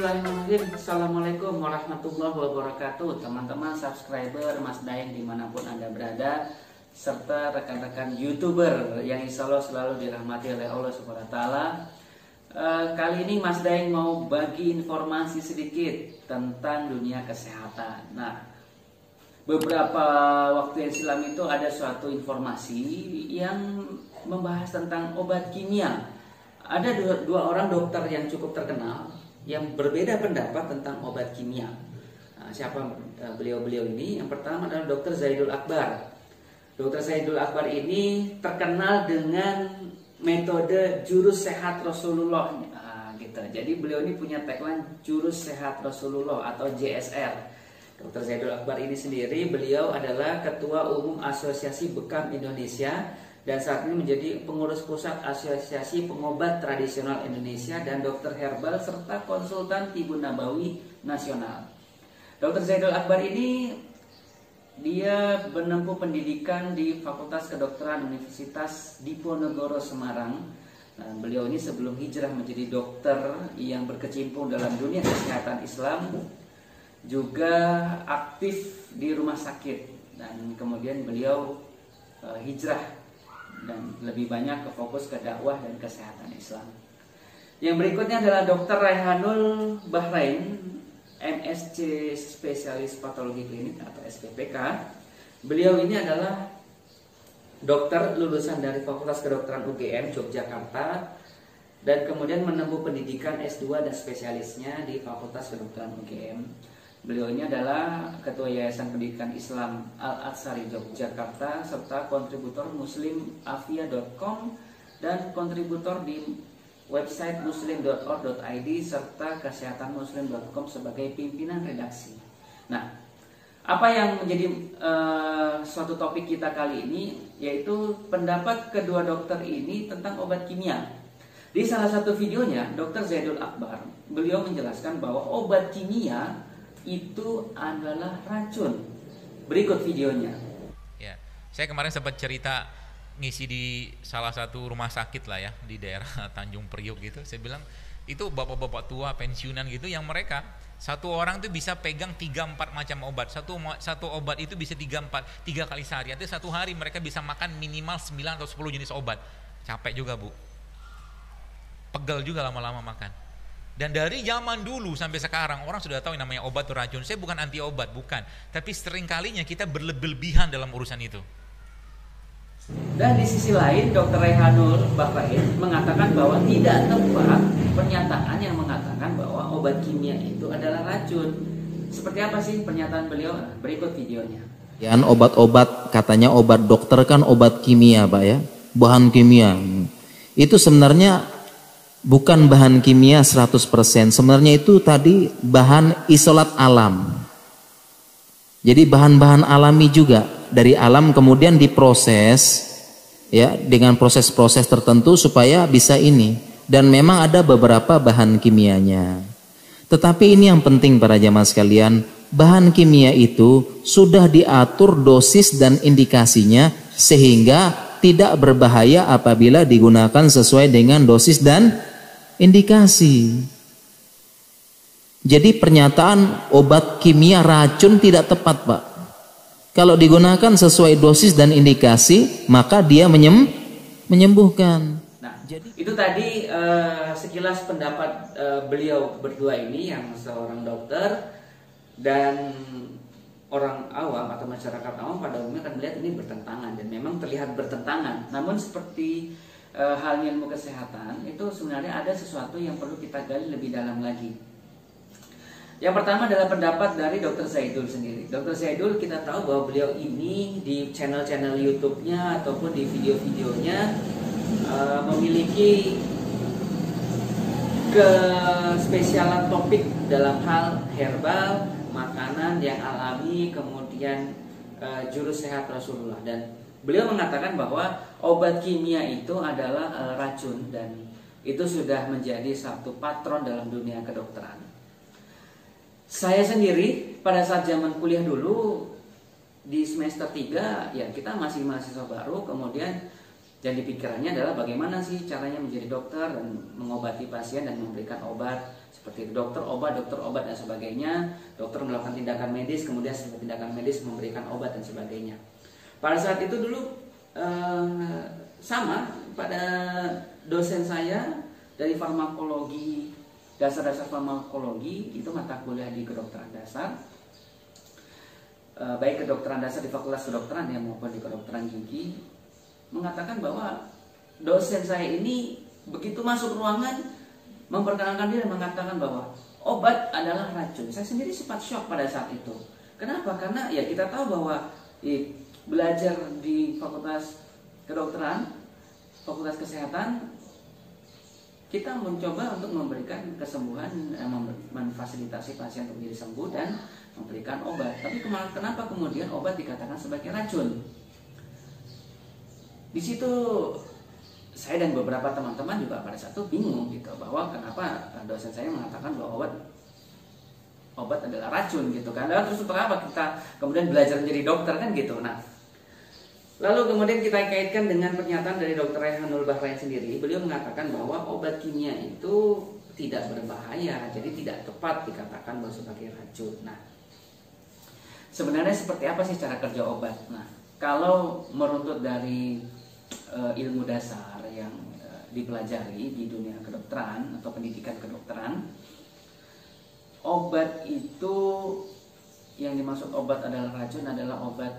Bismillahirrahmanirrahim. Assalamualaikum warahmatullahi wabarakatuh. Teman-teman subscriber Mas Daeng dimanapun Anda berada, serta rekan-rekan YouTuber yang insya Allah selalu dirahmati oleh Allah Subhanahu wa Ta'ala. Kali ini Mas Daeng mau bagi informasi sedikit tentang dunia kesehatan. Nah, beberapa waktu yang silam itu ada suatu informasi yang membahas tentang obat kimia. Ada dua orang dokter yang cukup terkenal yang berbeda pendapat tentang obat kimia. Nah, siapa beliau-beliau ini? Yang pertama adalah Dr. Zaidul Akbar. Dr. Zaidul Akbar ini terkenal dengan metode jurus sehat Rasulullah. Nah, gitu. Jadi beliau ini punya tagline jurus sehat Rasulullah atau JSR. Dr. Zaidul Akbar ini sendiri, beliau adalah Ketua Umum Asosiasi Bekam Indonesia dan saat ini menjadi pengurus pusat Asosiasi Pengobat Tradisional Indonesia dan dokter herbal serta konsultan Tibun Nabawi Nasional. Dr. Zaidul Akbar ini dia menempuh pendidikan di Fakultas Kedokteran Universitas Diponegoro Semarang. Nah, beliau ini sebelum hijrah menjadi dokter yang berkecimpung dalam dunia kesehatan Islam, juga aktif di rumah sakit dan kemudian beliau hijrah dan lebih banyak ke fokus ke dakwah dan kesehatan Islam. Yang berikutnya adalah Dr. Raihanul Bahrain, MSc Spesialis Patologi Klinik atau SPPK. Beliau ini adalah dokter lulusan dari Fakultas Kedokteran UGM Yogyakarta dan kemudian menempuh pendidikan S2 dan spesialisnya di Fakultas Kedokteran UGM. Beliau ini adalah Ketua Yayasan Pendidikan Islam Al-Atsari Yogyakarta serta kontributor muslimafia.com dan kontributor di website muslim.org.id serta kesehatanmuslim.com sebagai pimpinan redaksi. Nah, apa yang menjadi suatu topik kita kali ini yaitu pendapat kedua dokter ini tentang obat kimia. Di salah satu videonya, Dr. Zaidul Akbar, beliau menjelaskan bahwa obat kimia itu adalah racun. Berikut videonya. Ya, saya kemarin sempat cerita ngisi di salah satu rumah sakit lah ya di daerah Tanjung Priok gitu. Saya bilang itu bapak-bapak tua pensiunan gitu yang mereka satu orang tuh bisa pegang 3-4 macam obat. Satu obat itu bisa 3 kali sehari. Artinya satu hari mereka bisa makan minimal 9 atau 10 jenis obat. Capek juga, Bu. Pegel juga lama-lama makan. Dan dari zaman dulu sampai sekarang orang sudah tahu yang namanya obat itu racun. Saya bukan anti obat, bukan. Tapi sering kalinya kita berlebihan dalam urusan itu. Dan di sisi lain Dr. Raihanul Bahrain mengatakan bahwa tidak tepat pernyataan yang mengatakan bahwa obat kimia itu adalah racun. Seperti apa sih pernyataan beliau? Berikut videonya. Ya, obat-obat katanya obat dokter kan obat kimia, Pak ya. Bahan kimia. Itu sebenarnya bukan bahan kimia 100%. Sebenarnya itu tadi bahan isolat alam. Jadi bahan-bahan alami juga dari alam kemudian diproses ya dengan proses-proses tertentu supaya bisa ini. Dan memang ada beberapa bahan kimianya. Tetapi ini yang penting para jamaah sekalian, bahan kimia itu sudah diatur dosis dan indikasinya sehingga tidak berbahaya apabila digunakan sesuai dengan dosis dan indikasi. Jadi pernyataan obat kimia racun tidak tepat, Pak. Kalau digunakan sesuai dosis dan indikasi, maka dia menyembuhkan. Nah, jadi itu tadi sekilas pendapat beliau berdua ini yang seorang dokter dan orang awam atau masyarakat awam pada umumnya akan melihat ini bertentangan dan memang terlihat bertentangan. Namun seperti halnya ilmu kesehatan itu sebenarnya ada sesuatu yang perlu kita gali lebih dalam lagi. Yang pertama adalah pendapat dari Dr. Zaidul sendiri. Dr. Zaidul kita tahu bahwa beliau ini di channel-channel YouTube-nya ataupun di video-videonya memiliki kespesialan topik dalam hal herbal, makanan yang alami, kemudian jurus sehat Rasulullah. Dan beliau mengatakan bahwa obat kimia itu adalah racun dan itu sudah menjadi satu patron dalam dunia kedokteran. Saya sendiri pada saat zaman kuliah dulu di semester 3 ya kita masih mahasiswa baru, kemudian Dan di pikirannya adalah bagaimana sih caranya menjadi dokter dan mengobati pasien dan memberikan obat seperti itu. Dokter obat dan sebagainya. Dokter melakukan tindakan medis, kemudian setelah tindakan medis memberikan obat dan sebagainya. Pada saat itu dulu sama pada dosen saya dari farmakologi, dasar-dasar farmakologi, itu mata kuliah di kedokteran dasar, baik kedokteran dasar di Fakultas Kedokteran ya maupun di kedokteran gigi, mengatakan bahwa dosen saya ini begitu masuk ruangan memperkenalkan diri dan mengatakan bahwa obat adalah racun. Saya sendiri sempat shock pada saat itu. Kenapa? Karena ya kita tahu bahwa belajar di Fakultas Kedokteran, Fakultas Kesehatan, kita mencoba untuk memberikan kesembuhan, memfasilitasi pasien untuk menjadi sembuh dan memberikan obat. Tapi kenapa kemudian obat dikatakan sebagai racun? Di situ saya dan beberapa teman-teman juga pada saat itu bingung gitu, bahwa kenapa dosen saya mengatakan bahwa obat adalah racun gitu kan. Lalu terus untuk apa kita kemudian belajar menjadi dokter kan gitu. Nah, lalu kemudian kita kaitkan dengan pernyataan dari Dr. Raihanul Bahrain sendiri. Beliau mengatakan bahwa obat kimia itu tidak berbahaya, jadi tidak tepat dikatakan bahwa sebagai racun. Nah, sebenarnya seperti apa sih cara kerja obat? Nah, kalau meruntut dari ilmu dasar yang dipelajari di dunia kedokteran atau pendidikan kedokteran, obat itu, yang dimaksud obat adalah racun adalah obat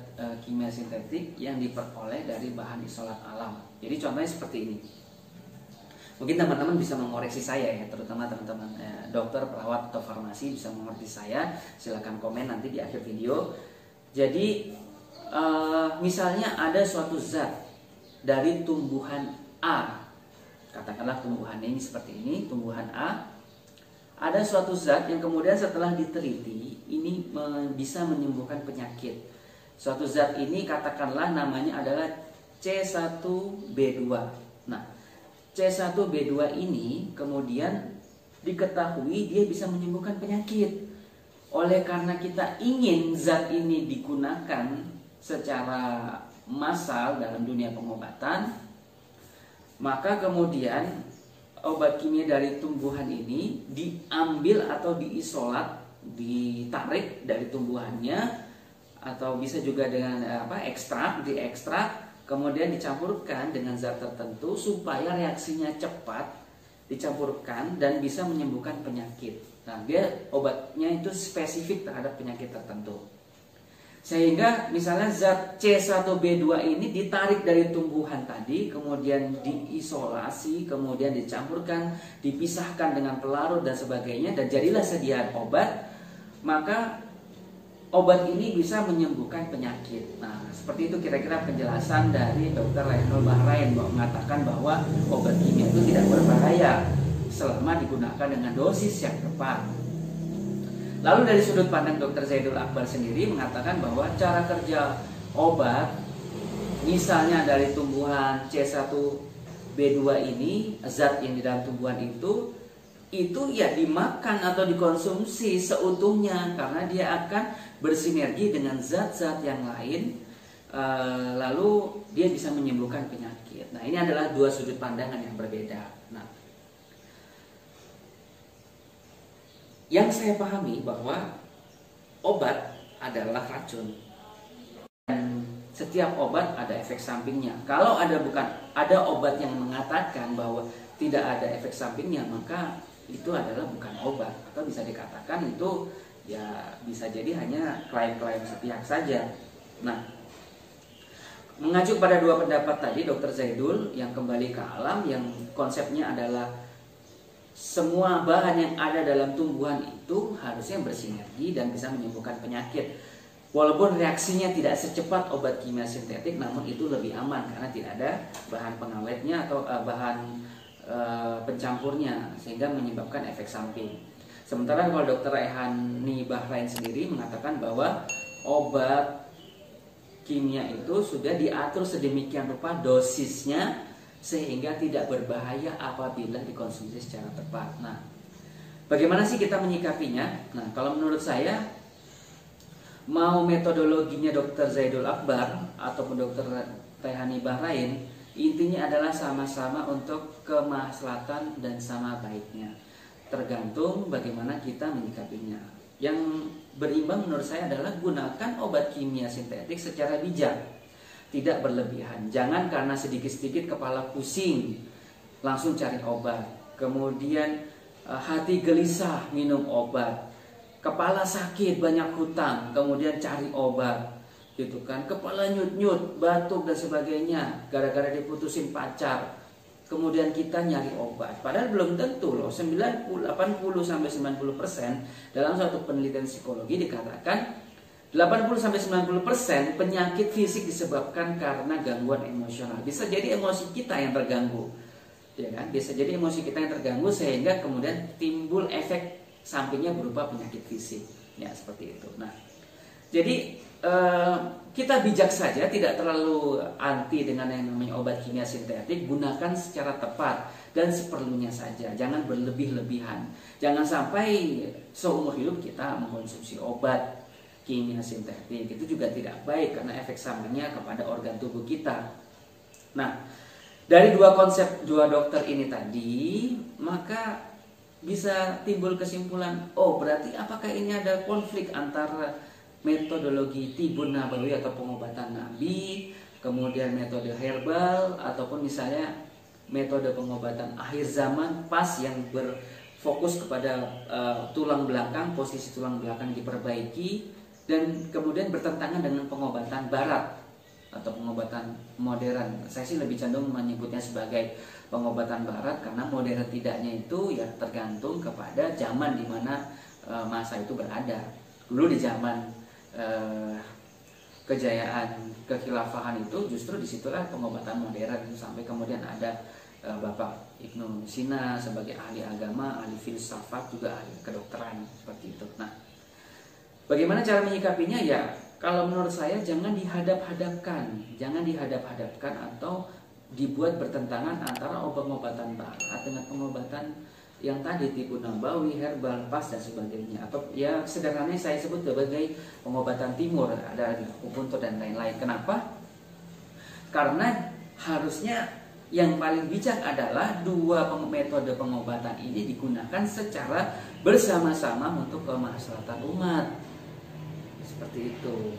kimia sintetik yang diperoleh dari bahan isolat alam. Jadi contohnya seperti ini. Mungkin teman-teman bisa mengoreksi saya ya, terutama teman-teman dokter, perawat atau farmasi bisa mengoreksi saya. Silakan komen nanti di akhir video. Jadi misalnya ada suatu zat dari tumbuhan A, katakanlah tumbuhannya ini seperti ini, tumbuhan A. Ada suatu zat yang kemudian setelah diteliti ini bisa menyembuhkan penyakit. Suatu zat ini katakanlah namanya adalah C1B2. Nah, C1B2 ini kemudian diketahui dia bisa menyembuhkan penyakit. Oleh karena kita ingin zat ini digunakan secara massal dalam dunia pengobatan, maka kemudian obat kimia dari tumbuhan ini diambil atau diisolat, ditarik dari tumbuhannya, atau bisa juga dengan diekstrak, kemudian dicampurkan dengan zat tertentu supaya reaksinya cepat, dicampurkan dan bisa menyembuhkan penyakit. Nah, dia obatnya itu spesifik terhadap penyakit tertentu. Sehingga misalnya zat C1B2 ini ditarik dari tumbuhan tadi, kemudian diisolasi, kemudian dicampurkan, dipisahkan dengan pelarut dan sebagainya, dan jadilah sediaan obat. Maka obat ini bisa menyembuhkan penyakit. Nah, seperti itu kira-kira penjelasan dari Dr. Raihanul Bahrain, bahwa mengatakan bahwa obat kimia itu tidak berbahaya selama digunakan dengan dosis yang tepat. Lalu dari sudut pandang Dr. Zaidul Akbar sendiri mengatakan bahwa cara kerja obat, misalnya dari tumbuhan C1B2 ini, zat yang di dalam tumbuhan itu ya dimakan atau dikonsumsi seutuhnya, karena dia akan bersinergi dengan zat-zat yang lain, lalu dia bisa menyembuhkan penyakit. Nah, ini adalah dua sudut pandangan yang berbeda. Nah, yang saya pahami bahwa obat adalah racun dan setiap obat ada efek sampingnya. Kalau ada obat yang mengatakan bahwa tidak ada efek sampingnya, maka itu adalah bukan obat, atau bisa dikatakan itu ya bisa jadi hanya klaim-klaim sepihak saja. Nah, mengacu pada dua pendapat tadi Dr. Zaidul yang kembali ke alam, yang konsepnya adalah semua bahan yang ada dalam tumbuhan itu harusnya bersinergi dan bisa menyembuhkan penyakit. Walaupun reaksinya tidak secepat obat kimia sintetik, namun itu lebih aman karena tidak ada bahan pengawetnya atau bahan pencampurnya, sehingga menyebabkan efek samping. Sementara kalau Dr. Raihanul Bahrain sendiri mengatakan bahwa obat kimia itu sudah diatur sedemikian rupa dosisnya sehingga tidak berbahaya apabila dikonsumsi secara tepat. Nah, bagaimana sih kita menyikapinya? Nah, kalau menurut saya, mau metodologinya Dr. Zaidul Akbar ataupun Dr. Raihanul Bahrain, Intinya adalah sama-sama untuk kemaslahatan dan sama baiknya. Tergantung bagaimana kita menyikapinya. Yang berimbang menurut saya adalah gunakan obat kimia sintetik secara bijak, tidak berlebihan. Jangan karena sedikit-sedikit kepala pusing langsung cari obat, kemudian hati gelisah minum obat, kepala sakit banyak hutang kemudian cari obat, gitu kan, kepala nyut-nyut, batuk dan sebagainya gara-gara diputusin pacar, kemudian kita nyari obat. Padahal belum tentu loh. 80-90% dalam suatu penelitian psikologi dikatakan 80-90% penyakit fisik disebabkan karena gangguan emosional. Bisa jadi emosi kita yang terganggu, ya kan? Bisa jadi emosi kita yang terganggu sehingga kemudian timbul efek sampingnya berupa penyakit fisik, ya seperti itu. Nah, jadi kita bijak saja, tidak terlalu anti dengan yang namanya obat kimia sintetik. Gunakan secara tepat dan seperlunya saja, jangan berlebih-lebihan. Jangan sampai seumur hidup kita mengkonsumsi obat kimia sintetik. Itu juga tidak baik karena efek sampingnya kepada organ tubuh kita. Nah, dari dua konsep dua dokter ini tadi, maka bisa timbul kesimpulan, oh berarti apakah ini ada konflik antara metodologi tibun nabawi atau pengobatan nabi, kemudian metode herbal, ataupun misalnya metode pengobatan akhir zaman pas yang berfokus kepada tulang belakang, posisi tulang belakang diperbaiki, dan kemudian bertentangan dengan pengobatan barat atau pengobatan modern. Saya sih lebih cenderung menyebutnya sebagai pengobatan barat karena modern tidaknya itu ya tergantung kepada zaman di mana masa itu berada. Dulu di zaman kejayaan kekhilafahan itu justru disitulah pengobatan modern, sampai kemudian ada Bapak Ibnu Sina sebagai ahli agama, ahli filsafat, juga ahli kedokteran seperti itu. Nah, bagaimana cara menyikapinya? Ya, kalau menurut saya jangan dihadap-hadapkan atau dibuat bertentangan antara obat-obatan barat dengan pengobatan yang tadi tipu nabawi, herbal, pas dan sebagainya, atau ya sederhananya saya sebut sebagai pengobatan timur, ada akupuntur dan lain-lain. Kenapa? Karena harusnya yang paling bijak adalah dua metode pengobatan ini digunakan secara bersama-sama untuk kemaslahatan umat. Seperti itu.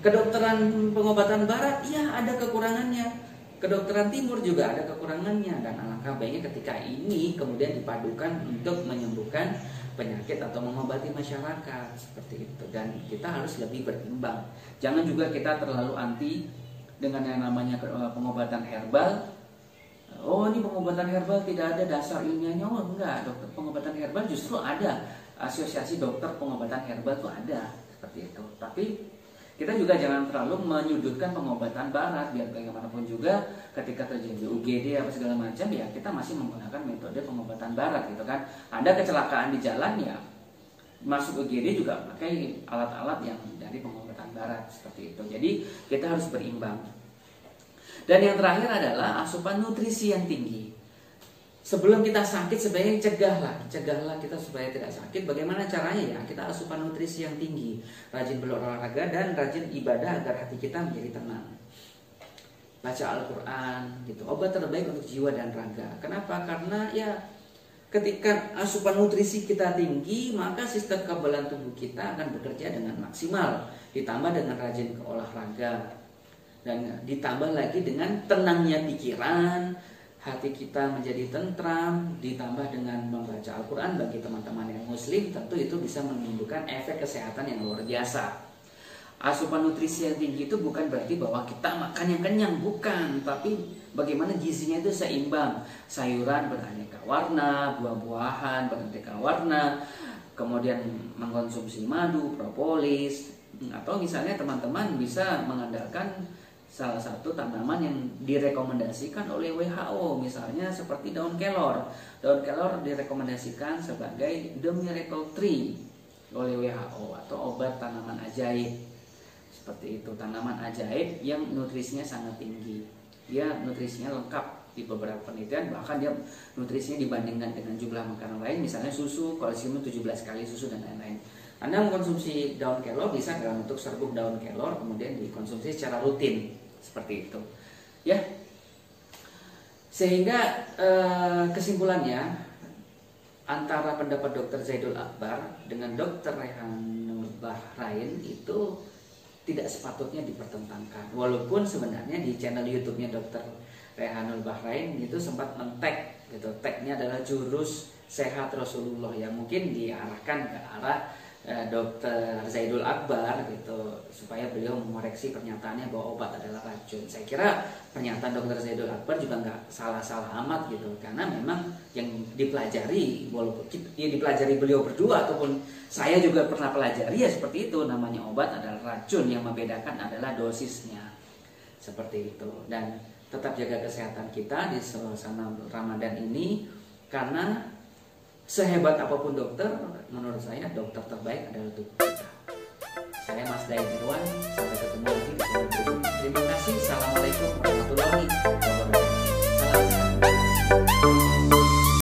Kedokteran pengobatan barat ya ada kekurangannya. Kedokteran timur juga ada kekurangannya, dan alangkah baiknya ketika ini kemudian dipadukan untuk menyembuhkan penyakit atau mengobati masyarakat seperti itu. Dan kita harus lebih berimbang. Jangan juga kita terlalu anti dengan yang namanya pengobatan herbal. Oh, ini pengobatan herbal tidak ada dasar ilmiahnya. Oh enggak, dokter pengobatan herbal justru ada. Asosiasi dokter pengobatan herbal itu ada seperti itu. Tapi kita juga jangan terlalu menyudutkan pengobatan barat. Biar bagaimanapun juga ketika terjadi UGD apa segala macam, ya kita masih menggunakan metode pengobatan barat gitu kan. Ada kecelakaan di jalan, ya masuk UGD juga pakai alat-alat yang dari pengobatan barat seperti itu. Jadi kita harus berimbang. Dan yang terakhir adalah asupan nutrisi yang tinggi. Sebelum kita sakit sebaiknya cegahlah kita supaya tidak sakit. Bagaimana caranya? Ya kita asupan nutrisi yang tinggi, rajin berolahraga dan rajin ibadah agar hati kita menjadi tenang. Baca Al-Quran, gitu. Obat terbaik untuk jiwa dan raga. Kenapa? Karena ya ketika asupan nutrisi kita tinggi, maka sistem kekebalan tubuh kita akan bekerja dengan maksimal. Ditambah dengan rajin ke olahraga, dan ditambah lagi dengan tenangnya pikiran, hati kita menjadi tentram, ditambah dengan membaca Al-Quran. Bagi teman-teman yang muslim tentu itu bisa menimbulkan efek kesehatan yang luar biasa. Asupan nutrisi yang tinggi itu bukan berarti bahwa kita makan yang kenyang, bukan. Tapi bagaimana gizinya itu seimbang. Sayuran beraneka warna, buah-buahan beraneka warna, kemudian mengkonsumsi madu, propolis, atau misalnya teman-teman bisa mengandalkan salah satu tanaman yang direkomendasikan oleh WHO, misalnya seperti daun kelor. Daun kelor direkomendasikan sebagai the miracle tree oleh WHO atau obat tanaman ajaib. Seperti itu, tanaman ajaib yang nutrisinya sangat tinggi. Dia nutrisinya lengkap di beberapa penelitian, bahkan dia nutrisinya dibandingkan dengan jumlah makanan lain, misalnya susu, kalsium 17 kali susu dan lain-lain. Anda mengkonsumsi daun kelor bisa dalam bentuk serbuk daun kelor, kemudian dikonsumsi secara rutin. Seperti itu. Ya. Sehingga kesimpulannya antara pendapat Dr. Zaidul Akbar dengan Dr. Rehanul Bahrain itu tidak sepatutnya dipertentangkan. Walaupun sebenarnya di channel YouTube-nya Dr. Rehanul Bahrain itu sempat men-tag gitu. Tagnya adalah jurus sehat Rasulullah, yang mungkin diarahkan ke arah Dr. Zaidul Akbar gitu, supaya beliau mengoreksi pernyataannya bahwa obat adalah racun. Saya kira pernyataan Dr. Zaidul Akbar juga nggak salah-salah amat gitu, karena memang yang dipelajari, walaupun ya dipelajari beliau berdua ataupun saya juga pernah pelajari, ya seperti itu, namanya obat adalah racun, yang membedakan adalah dosisnya, seperti itu. Dan tetap jaga kesehatan kita di suasana Ramadan ini, karena sehebat apapun dokter, menurut saya dokter terbaik adalah tubuh kita. Saya Mas Daeng Irwan, sampai ketemu lagi di channel berikutnya. Terima kasih. Assalamualaikum warahmatullahi wabarakatuh.